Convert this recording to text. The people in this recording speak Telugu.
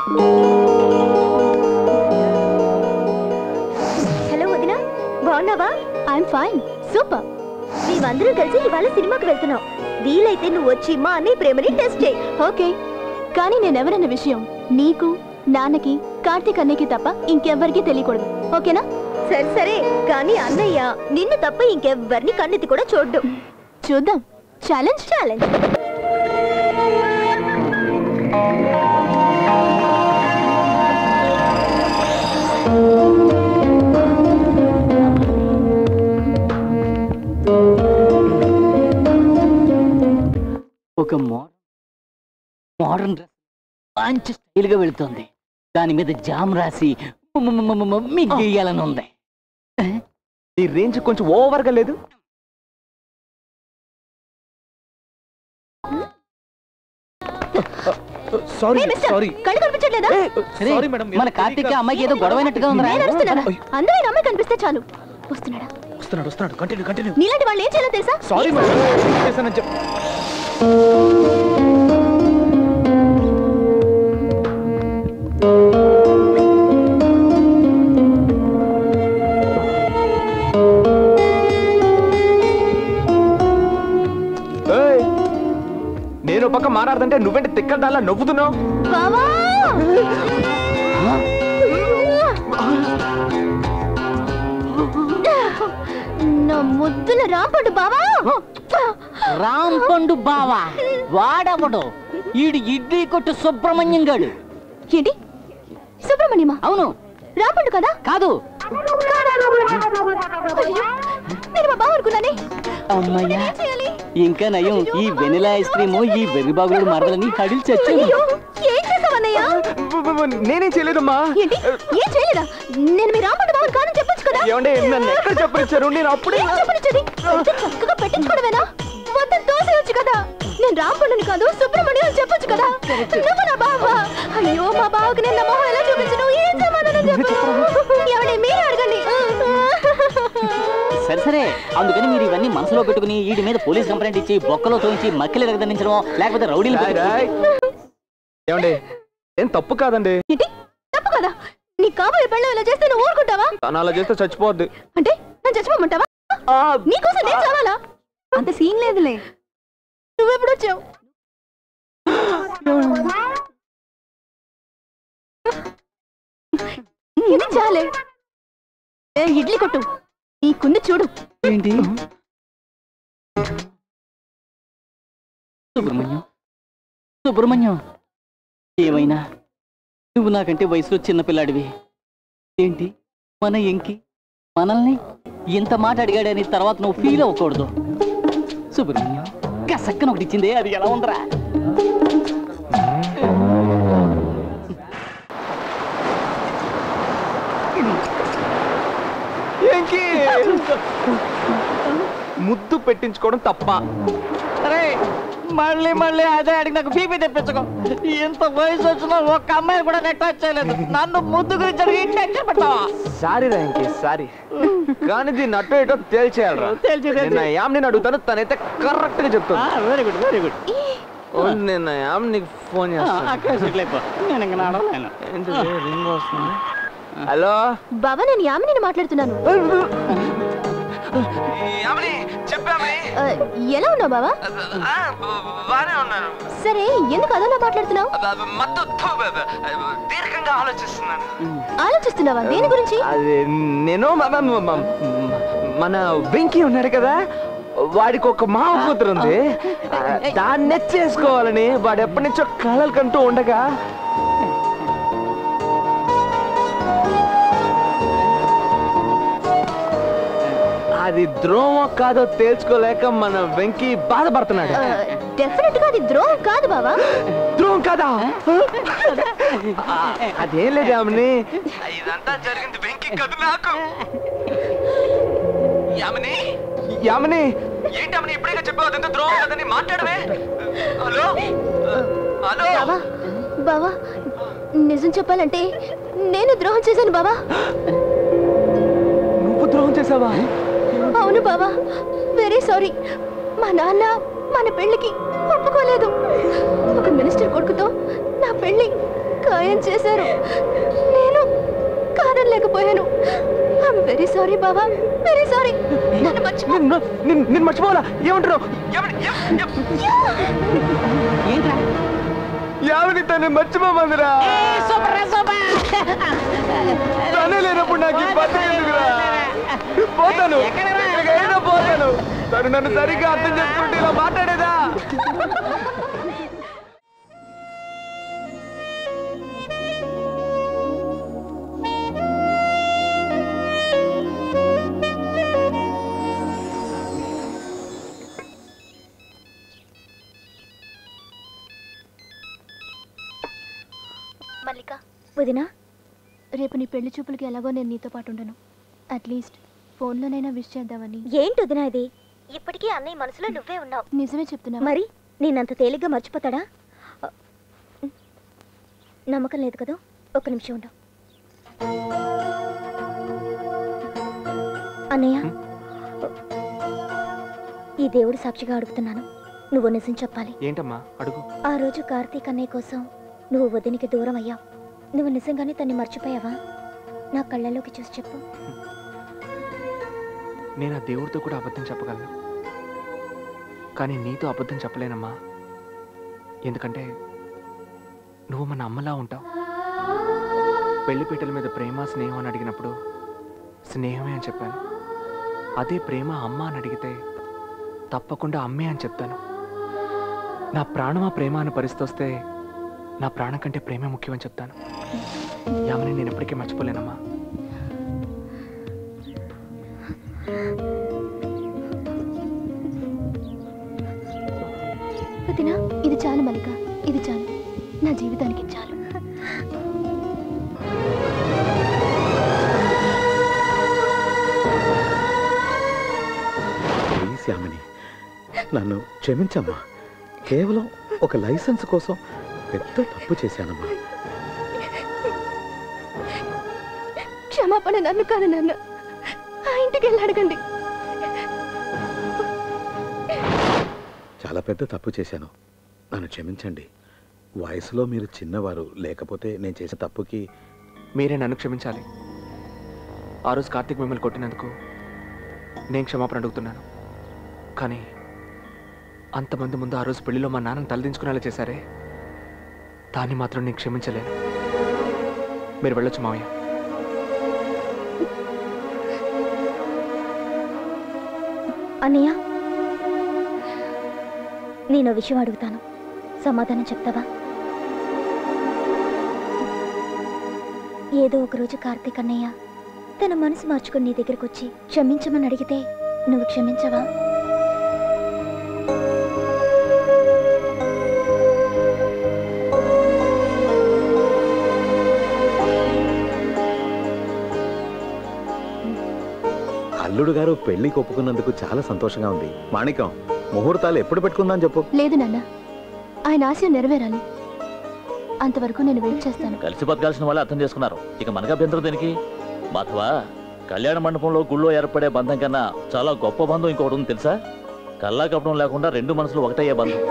హలో వదినా, బాగున్నావా? I'm fine, super. మేమందరం కలిసి ఇవాళ సినిమాకి వెళ్తున్నాం. వీలైతే నువ్వు వచ్చి మా అన్నయ్య ప్రేమని టెస్ట్ చేయి. ఓకే, కానీ నేనెవరన్న విషయం నీకు, నాన్నకి, కార్తీక్ అన్నయ్యకి తప్ప ఇంకెవ్వరికీ తెలియకూడదు, ఓకేనా? సరే సరే, కానీ అన్నయ్య నిన్ను తప్ప ఇంకెవ్వరిని కన్నెత్తి కూడా చూడ్డు. చూద్దాం. Challenge challenge. ఒక మోడర్న్ డ్రెస్ మంచి స్టైల్గా వెళుతుంది. దాని మీద జామ్ రాసి మీకు గీయాలని ఉంది. ఈ రేంజ్ కొంచెం ఓవర్గా లేదు? మన కార్తీక్ అమ్మాయికి ఏదో గొడవైనట్టుగా ఉంది. అందరూ అమ్మాయి కనిపిస్తే చాలు. వస్తున్నాడా? వస్తున్నాడు. కంటిన్యూ. నీలాంటి వాళ్ళు ఏం చేయాలో తెలుసా? Sorry madam. నేను పక్క మాట్లాడుతుంటే నువ్వేంటి తిక్కడాలా నవ్వుతున్నావు? ముద్దుల రాంపండు బావా. రాంపండు బావా వాడవడు. ఈడు ఇడ్లీ కొట్టు సుబ్రహ్మణ్యం గాడు. ఏంటి సుబ్రహ్మణ్యమా? అవును. రాంపండు కదా? కాదు. నేను మా బావ అనుకున్నానే. అమ్మయ్యా, ఇంకా నయం ఈ వెనిలా ఐస్ క్రీమ్ ఈ వెర్రిబాగులు మరదని హడిల్ చచ్చాను. ఏం చేసావన్నయ్యా? నేనేం చేయలేదమ్మా. ఏంటి ఏం చేయలేదా? నేను మీ రాంపండు బావని కాదని చెప్పొచ్చు కదా. ఏమండి నన్ను ఎక్కడ చెప్పనిచ్చారు? నేను అప్పుడే చెప్పనిచ్చేది చక్కగా పెట్టించుకోవడమేనా? మొత్తం తోసేయొచ్చు కదా. నేను రాంపండుని కాదు సుబ్రహ్మణ్యం అని చెప్పొచ్చు కదా. నువ్వు నా బావ. అయ్యో మా బావకి నేను నా మొహం ఎలా చూపించను? ఏం సమాధానం చెప్పు? ఎవడే మీరే అడగండి. సరే సరే, అందుకని మీరు ఇవన్నీ మనసులో పెట్టుకుని వీడి మీద పోలీస్ కంప్లైంట్ ఇచ్చి బొక్కలో తోయించి మక్కిలి రగదనించడం లేకపోతే రౌడీలు. ఏమండి ఏం తప్పు కాదండి. ఏంటి తప్పు కదా? నీ కాబోయే పెళ్ళం ఇలా చేస్తే నువ్వు ఊరుకుంటావా? తను అలా చేస్తే చచ్చిపోద్ది. అంటే నన్ను చచ్చిపోమంటావా? నీకోసం నేను చావాలా? అంత సీన్ లేదులే. నువ్వెప్పుడు వచ్చావు? ఇది చాలే. ఇడ్లీ కొట్టు, నీకుంది చూడు. ఏంటి సుబ్రహ్మణ్యం ఏమైనా నువ్వు నాకంటే వయసులో చిన్నపిల్లాడివి. ఏంటి మన ఎంకి మనల్ని ఇంత మాట అడిగాడని తర్వాత నువ్వు ఫీల్ అవ్వకూడదు. సుబ్రహ్మణ్యం కసక్కన ఒకటి ఇచ్చిందే, అది ఎలా ఉందరా? ముద్దు పెట్టించుకోవడం తప్ప? అరే మళ్ళీ మళ్ళీ అదే అడిగి నాకు బీపీ తెప్పించుకో. ఎంత వయసు వచ్చినా ఒక్క అమ్మాయి కూడా నెట్ చేయలేదు. నన్ను ముద్దు గురించి అడిగి టెన్షన్ పెట్టావా? సారీ రా ఇంకే సారీ, కానీ దీన్ని అటో ఇటో తేల్చేయాలరా. నిన్న యామ్ని అడుగుతాను, తనైతే కరెక్ట్ గా చెప్తాను. Very good very good. నిన్న యామ్ నీకు ఫోన్ చేస్తాను. రింగ్ వస్తుంది. హలో బాబా, నేను యామిని మాట్లాడుతున్నాను. ఎలా ఉన్నావు బాబా? సరే, ఎందుకు అదోలా మాట్లాడుతున్నావు? దీర్ఘంగా ఆలోచిస్తున్నాను. ఆలోచిస్తున్నావా? దేని గురించి? అది నేను మన వెంకీ ఉన్నాడు కదా, వాడికి ఒక మావ కూతురు ఉంది. దాన్ని చేసుకోవాలని వాడు ఎప్పటి నుంచో కలలు కంటూ ఉండగా అది ద్రోహం కాదో తేల్చుకోలేక మన వెంకీ బాధపడుతున్నాడు. డెఫినెట్ గా అది ద్రోహం కాదు బావా. ద్రోహం కాదా? అదేం లేదు యామిని, ఇదంతా జరిగింది వెంకీ కాదు నాకు. యామిని యామిని ఏంటి యామిని ఇప్పుడే చెప్పావు అదంతా ద్రోహం కాదని? మాట్లాడవే. హలో హలో బావా, బావా నిజం చెప్పాలంటే నేను ద్రోహం చేశాను బావా. నువ్వు ద్రోహం చేసావా? అవును బావా, వెరీ సారీ. మా నాన్న మన పెళ్లికి ఒప్పుకోలేదు. ఒక మినిస్టర్ కొడుకుతో నా పెళ్లి ఖాయం చేశారు. నేను కాదనలేకపోయాను. ఐఎమ్ వెరీ సారీ బావా, వెరీ సారీ. నన్ను మర్చిపో. నిన్ను మర్చిపోవాలా? ఏమంటారు? యావని తను మర్చిపోమందిరా. తనే లేనప్పుడు నాకు ఈ బతికేందుకురా? పోతాను, ఎక్కడికైనా పోతాను. తను నన్ను సరిగ్గా అర్థం చేసుకుంటే ఇలా మాట్లాడేదా? మల్లిక, వదినా, రేపు నీ పెళ్లి చూపులకి ఎలాగో నేను నీతో పాటు ఉండను. అట్లీస్ట్ ఫోన్లోనైనా విష్ చేద్దామని. ఏంటి వదినా ఇది? ఇప్పటికీ అన్నయ్య మనసులో నువ్వే ఉన్నావు. నిజమే చెప్తున్నా. మరి నేనంత తేలిగ్గా మర్చిపోతాడా? నమ్మకం లేదు కదా? ఒక్క నిమిషం ఉండవు. అన్నయ్య, ఈ దేవుడు సాక్షిగా అడుగుతున్నాను, నువ్వు నిజం చెప్పాలి. ఏంటమ్మా అడుగు. ఆ రోజు కార్తీక్ అన్నయ్య కోసం నువ్వు వదినికి దూరం అయ్యావు. నువ్వు నిజంగానే తన్ని మర్చిపోయావా? నా కళ్ళలోకి చూసి చెప్పు. నేను ఆ దేవుడితో కూడా అబద్ధం చెప్పగలను, కానీ నీతో అబద్ధం చెప్పలేనమ్మా. ఎందుకంటే నువ్వు మన అమ్మలా ఉంటావు. పెళ్లిపీటల మీద ప్రేమ స్నేహం అని అడిగినప్పుడు స్నేహమే అని చెప్పాను. అదే ప్రేమ అమ్మ అని అడిగితే తప్పకుండా అమ్మే అని చెప్తాను. నా ప్రాణమా ప్రేమ అని పరిస్థితి వస్తే నా ప్రాణం కంటే ప్రేమే ముఖ్యమని చెప్తాను. యామని నేను ఎప్పటికీ మర్చిపోలేనమ్మా. వదినా, ఇది చాలు మల్లిక, ఇది చాలు, నా జీవితానికి చాలు. యామిని, నన్ను క్షమించమ్మా. కేవలం ఒక లైసెన్స్ కోసం పెద్ద తప్పు చేశానమ్మా. క్షమాపణ నన్ను కాదు, నన్ను ఆ ఇంటికి వెళ్ళి అడగండి. చాలా పెద్ద తప్పు చేశాను, నన్ను క్షమించండి. వయసులో మీరు చిన్నవారు, లేకపోతే నేను చేసే తప్పుకి మీరే నన్ను క్షమించాలి. ఆ రోజు కార్తీక్ మిమ్మల్ని కొట్టినందుకు నేను క్షమాపణ అడుగుతున్నాను. కానీ అంతమంది ముందు ఆ రోజు పెళ్లిలో మా నాన్నని తలదించుకునేలా చేశారే, దాన్ని మాత్రం నేను క్షమించలేను. మీరు వెళ్ళొచ్చు మావయ్య. అన్నయ్య, నేను విషయం అడుగుతాను, సమాధానం చెప్తావా? ఏదో ఒకరోజు కార్తీక్ అన్నయ్య తన మనసు మార్చుకుని నీ దగ్గరకు వచ్చి క్షమించమని అడిగితే నువ్వు క్షమించవా? అల్లుడు గారు పెళ్లికి ఒప్పుకున్నందుకు చాలా సంతోషంగా ఉంది. మాణికం, ముహూర్తాలు ఎప్పుడు పెట్టుకుందాం చెప్పు. లేదు నాన్న, ఆయన ఆశయం నెరవేరాలి, అంతవరకు నేను వెయిట్ చేస్తాను. కలిసి బతకాల్సిన వాళ్ళే అర్థం చేసుకున్నారు, ఇక మనకు అభ్యంతరం దేనికి? మాధవ, కళ్యాణ మండపంలో గుళ్ళో ఏర్పడే బంధం కన్నా చాలా గొప్ప బంధం ఇంకొకటి ఉంది తెలుసా? కల్లా కపటం లేకుండా రెండు మనసులు ఒకటయ్యే బంధం.